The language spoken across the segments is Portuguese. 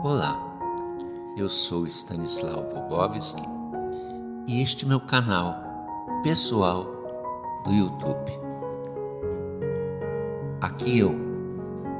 Olá, eu sou Stanislau Bobovski e este é meu canal pessoal do YouTube. Aqui eu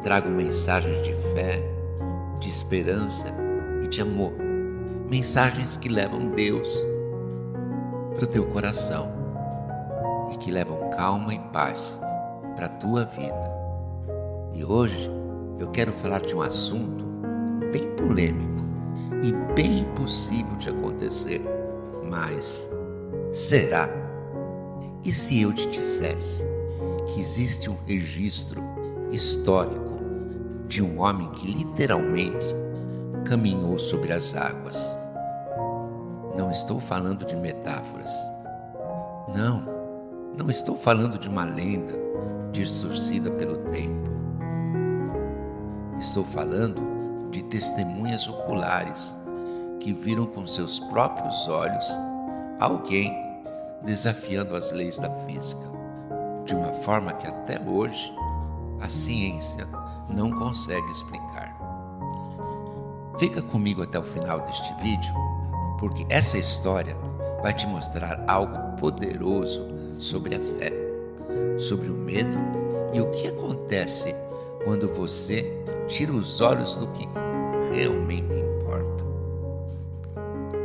trago mensagens de fé, de esperança e de amor. Mensagens que levam Deus para o teu coração e que levam calma e paz para a tua vida. E hoje eu quero falar de um assunto bem polêmico e bem impossível de acontecer. Mas será? E se eu te dissesse que existe um registro histórico de um homem que literalmente caminhou sobre as águas? Não estou falando de metáforas. Não estou falando de uma lenda distorcida pelo tempo. Estou falando de testemunhas oculares que viram com seus próprios olhos alguém desafiando as leis da física, de uma forma que até hoje a ciência não consegue explicar. Fica comigo até o final deste vídeo, porque essa história vai te mostrar algo poderoso sobre a fé, sobre o medo e o que acontece quando você tira os olhos do que realmente importa.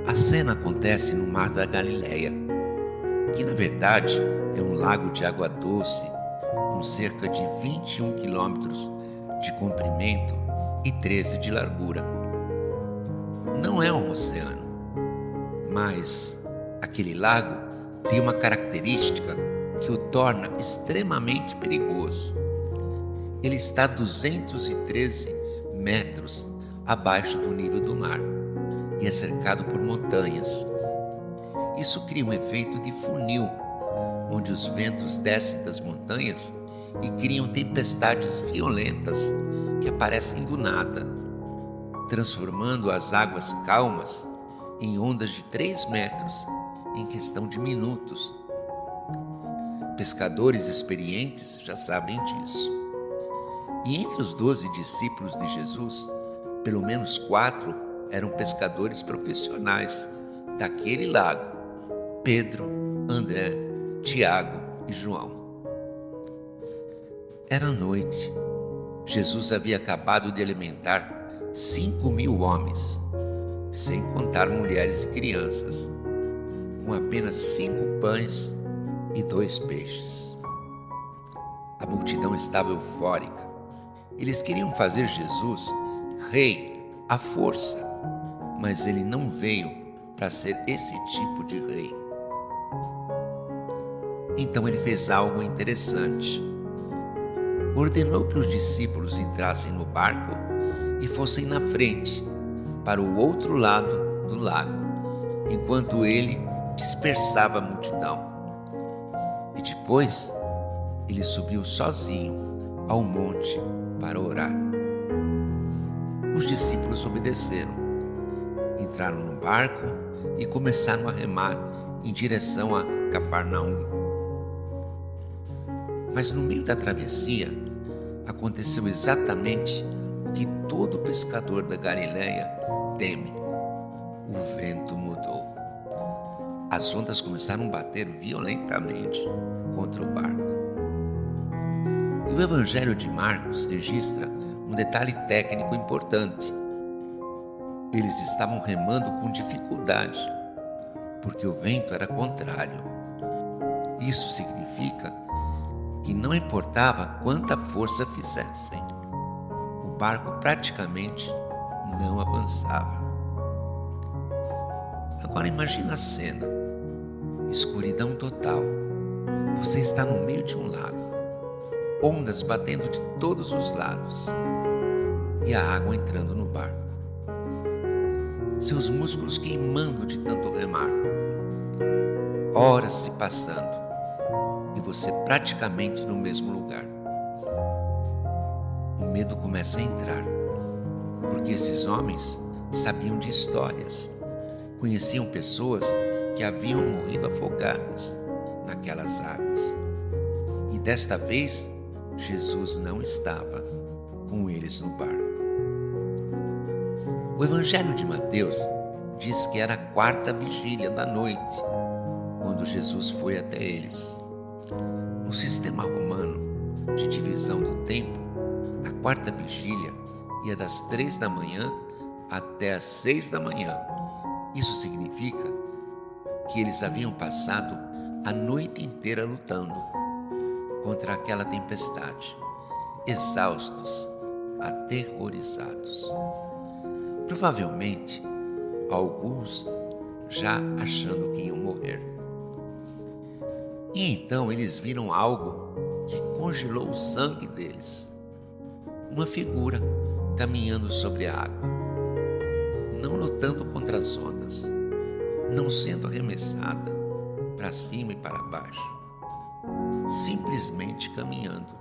A cena acontece no Mar da Galileia, que na verdade é um lago de água doce com cerca de 21 quilômetros de comprimento e 13 de largura. Não é um oceano, mas aquele lago tem uma característica que o torna extremamente perigoso. Ele está a 213 metros abaixo do nível do mar e é cercado por montanhas. Isso cria um efeito de funil, onde os ventos descem das montanhas e criam tempestades violentas que aparecem do nada, transformando as águas calmas em ondas de 3 metros em questão de minutos. Pescadores experientes já sabem disso. E entre os 12 discípulos de Jesus, pelo menos 4 eram pescadores profissionais daquele lago: Pedro, André, Tiago e João. Era noite. Jesus havia acabado de alimentar 5.000 homens, sem contar mulheres e crianças, com apenas 5 pães e 2 peixes. A multidão estava eufórica. Eles queriam fazer Jesus rei à força, mas ele não veio para ser esse tipo de rei. Então ele fez algo interessante. Ordenou que os discípulos entrassem no barco e fossem na frente, para o outro lado do lago, enquanto ele dispersava a multidão. E depois ele subiu sozinho ao monte para orar. Os discípulos obedeceram, entraram no barco e começaram a remar em direção a Cafarnaum. Mas no meio da travessia aconteceu exatamente o que todo pescador da Galileia teme: o vento mudou. As ondas começaram a bater violentamente contra o barco. E o Evangelho de Marcos registra um detalhe técnico importante. Eles estavam remando com dificuldade, porque o vento era contrário. Isso significa que não importava quanta força fizessem, o barco praticamente não avançava. Agora imagina a cena: escuridão total. Você está no meio de um lago, ondas batendo de todos os lados e a água entrando no barco. Seus músculos queimando de tanto remar. Horas se passando e você praticamente no mesmo lugar. O medo começa a entrar, porque esses homens sabiam de histórias, conheciam pessoas que haviam morrido afogadas naquelas águas. E desta vez, Jesus não estava com eles no barco. O Evangelho de Mateus diz que era a quarta vigília da noite, quando Jesus foi até eles. No sistema romano de divisão do tempo, a quarta vigília ia das 3 da manhã até as 6 da manhã. Isso significa que eles haviam passado a noite inteira lutando contra aquela tempestade, exaustos, aterrorizados. Provavelmente, alguns já achando que iam morrer. E então eles viram algo que congelou o sangue deles. Uma figura caminhando sobre a água, não lutando contra as ondas, não sendo arremessada para cima e para baixo, simplesmente caminhando,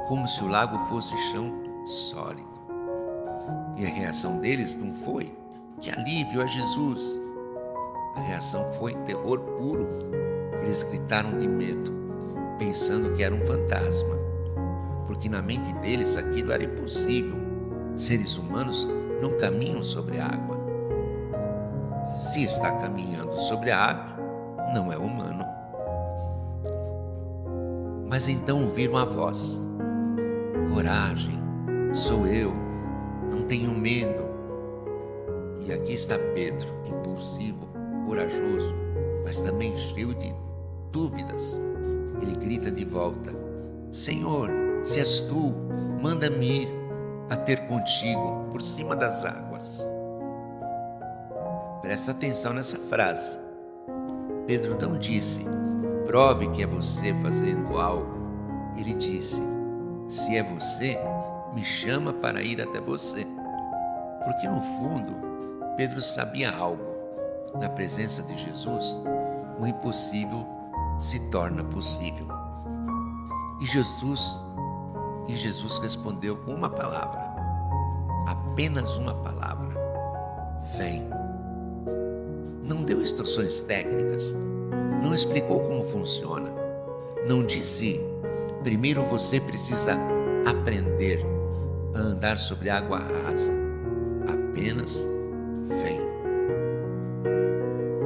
como se o lago fosse chão sólido. E a reação deles não foi: que alívio, a Jesus! A reação foi terror puro. Eles gritaram de medo, pensando que era um fantasma, porque na mente deles aquilo era impossível. Seres humanos não caminham sobre a água. Se está caminhando sobre a água, não é humano. Mas então ouviram a voz: coragem, sou eu, não tenham medo. E aqui está Pedro, impulsivo, corajoso, mas também cheio de dúvidas. Ele grita de volta: Senhor, se és tu, manda-me ir a ter contigo por cima das águas. Presta atenção nessa frase. Pedro não disse: prove que é você fazendo algo. Ele disse: se é você, me chama para ir até você. Porque no fundo, Pedro sabia algo. Na presença de Jesus, o impossível se torna possível. E Jesus respondeu com uma palavra, apenas uma palavra: vem. Não deu instruções técnicas, não explicou como funciona, não disse: primeiro você precisa aprender a andar sobre água rasa. Apenas vem.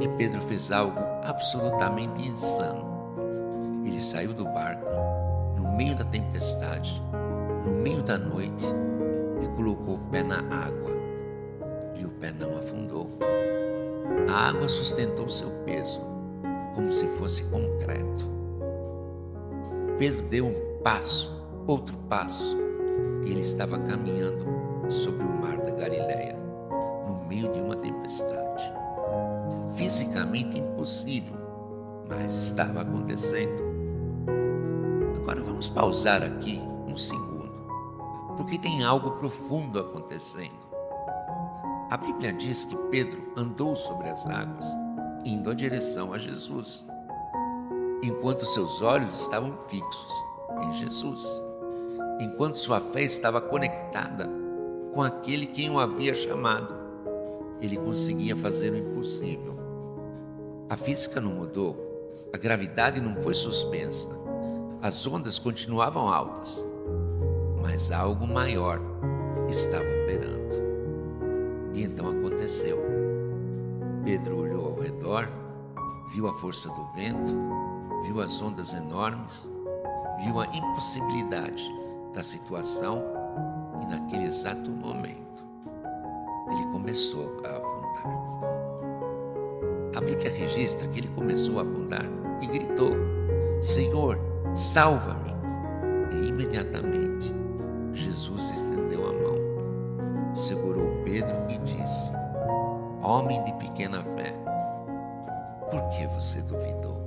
E Pedro fez algo absolutamente insano. Ele saiu do barco, no meio da tempestade, no meio da noite, e colocou o pé na água. E o pé não afundou. A água sustentou seu peso, como se fosse concreto. Pedro deu um passo, outro passo, e ele estava caminhando sobre o mar da Galileia, no meio de uma tempestade. Fisicamente impossível, mas estava acontecendo. Agora vamos pausar aqui um segundo, porque tem algo profundo acontecendo. A Bíblia diz que Pedro andou sobre as águas, indo em direção a Jesus, enquanto seus olhos estavam fixos em Jesus, enquanto sua fé estava conectada com aquele quem o havia chamado. Ele conseguia fazer o impossível. A física não mudou, a gravidade não foi suspensa, as ondas continuavam altas, mas algo maior estava operando. E então aconteceu. Pedro olhou ao redor, viu a força do vento, viu as ondas enormes, viu a impossibilidade da situação e naquele exato momento, ele começou a afundar. A Bíblia registra que ele começou a afundar e gritou: Senhor, salva-me! E imediatamente, Jesus estendeu a mão, segurou Pedro e disse: homem de pequena fé, por que você duvidou?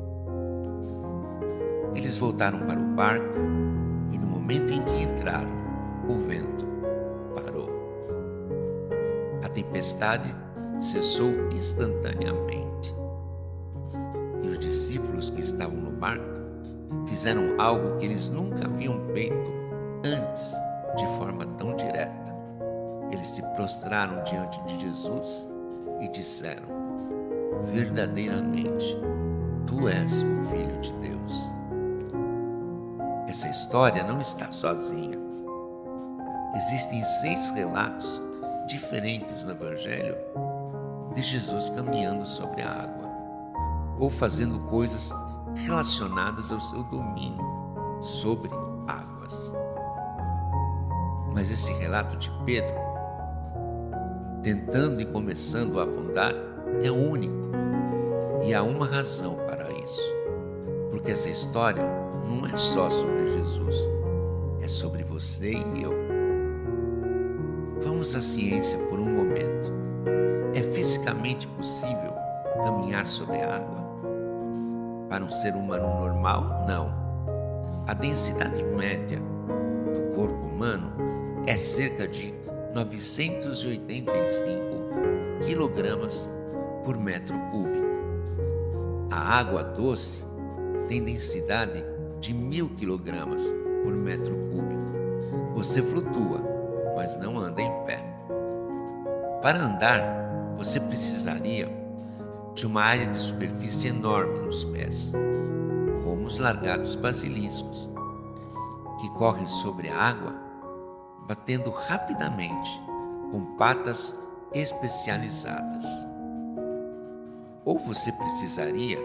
Eles voltaram para o barco e no momento em que entraram, o vento parou. A tempestade cessou instantaneamente. E os discípulos que estavam no barco fizeram algo que eles nunca haviam feito antes de forma tão direta. Eles se prostraram diante de Jesus e disseram: verdadeiramente, tu és o Filho de Deus. Essa história não está sozinha. Existem 6 relatos diferentes no Evangelho de Jesus caminhando sobre a água ou fazendo coisas relacionadas ao seu domínio sobre águas. Mas esse relato de Pedro, tentando e começando a afundar, é único. E há uma razão para isso. Porque essa história não é só sobre Jesus, é sobre você e eu. Vamos à ciência por um momento. É fisicamente possível caminhar sobre a água? Para um ser humano normal, não. A densidade média do corpo humano é cerca de 985 quilogramas por metro cúbico. A água doce tem densidade de 1000 quilogramas por metro cúbico. Você flutua, mas não anda em pé. Para andar, você precisaria de uma área de superfície enorme nos pés, como os largados basiliscos, que correm sobre a água, batendo rapidamente com patas especializadas. Ou você precisaria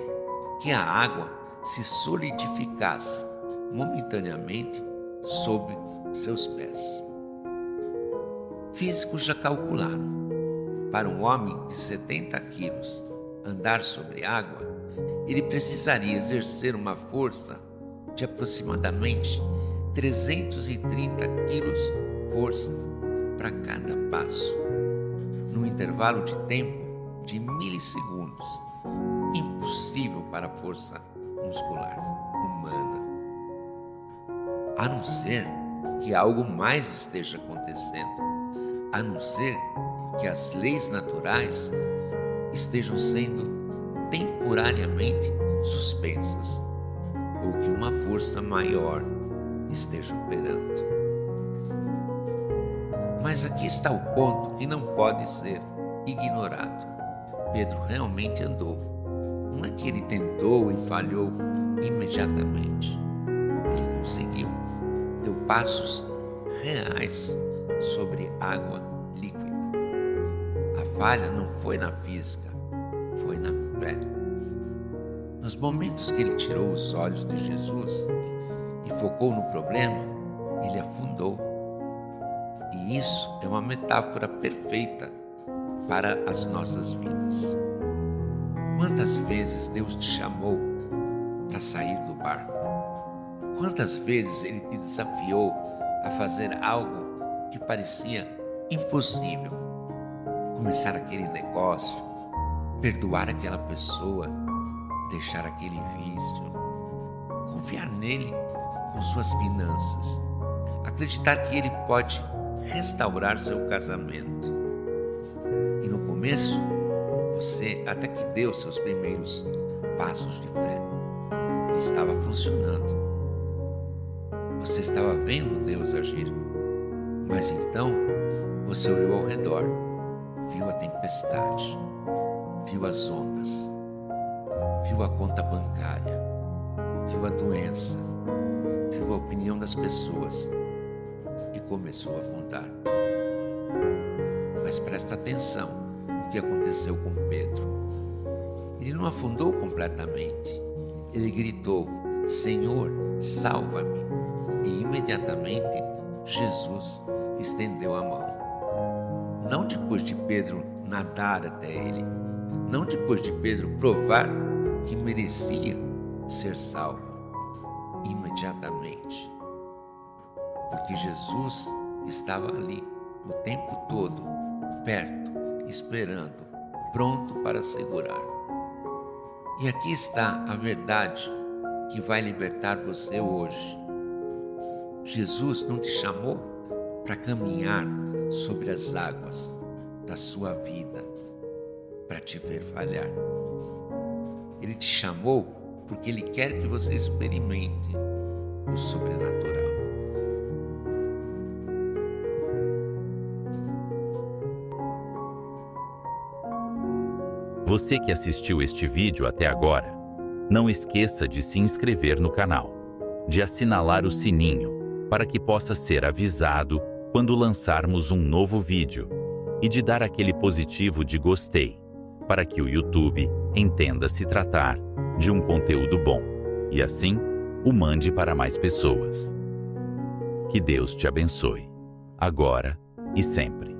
que a água se solidificasse momentaneamente sob seus pés. Físicos já calcularam. Para um homem de 70 quilos andar sobre água, ele precisaria exercer uma força de aproximadamente 330 quilos força para cada passo, num intervalo de tempo de milissegundos, impossível para a força muscular humana. A não ser que algo mais esteja acontecendo, a não ser que as leis naturais estejam sendo temporariamente suspensas ou que uma força maior esteja operando. Mas aqui está o ponto que não pode ser ignorado. Pedro realmente andou. Não é que ele tentou e falhou imediatamente. Ele conseguiu. Deu passos reais sobre água líquida. A falha não foi na física, foi na fé. Nos momentos que ele tirou os olhos de Jesus e focou no problema, ele afundou. E isso é uma metáfora perfeita para as nossas vidas. Quantas vezes Deus te chamou para sair do barco? Quantas vezes Ele te desafiou a fazer algo que parecia impossível? Começar aquele negócio, perdoar aquela pessoa, deixar aquele vício, confiar nele com suas finanças, acreditar que Ele pode restaurar seu casamento. E no começo, você até que deu seus primeiros passos de fé. E estava funcionando. Você estava vendo Deus agir. Mas então, você olhou ao redor, viu a tempestade, viu as ondas, viu a conta bancária, viu a doença, viu a opinião das pessoas e começou a afundar. Mas presta atenção no que aconteceu com Pedro. Ele não afundou completamente. Ele gritou: Senhor, salva-me. E imediatamente Jesus estendeu a mão. Não depois de Pedro nadar até ele, não depois de Pedro provar que merecia ser salvo. Imediatamente. Porque Jesus estava ali o tempo todo, perto, esperando, pronto para segurar. E aqui está a verdade que vai libertar você hoje. Jesus não te chamou para caminhar sobre as águas da sua vida, para te ver falhar. Ele te chamou porque Ele quer que você experimente o sobrenatural. Você que assistiu este vídeo até agora, não esqueça de se inscrever no canal, de assinalar o sininho, para que possa ser avisado quando lançarmos um novo vídeo e de dar aquele positivo de gostei, para que o YouTube entenda se tratar de um conteúdo bom e assim o mande para mais pessoas. Que Deus te abençoe, agora e sempre.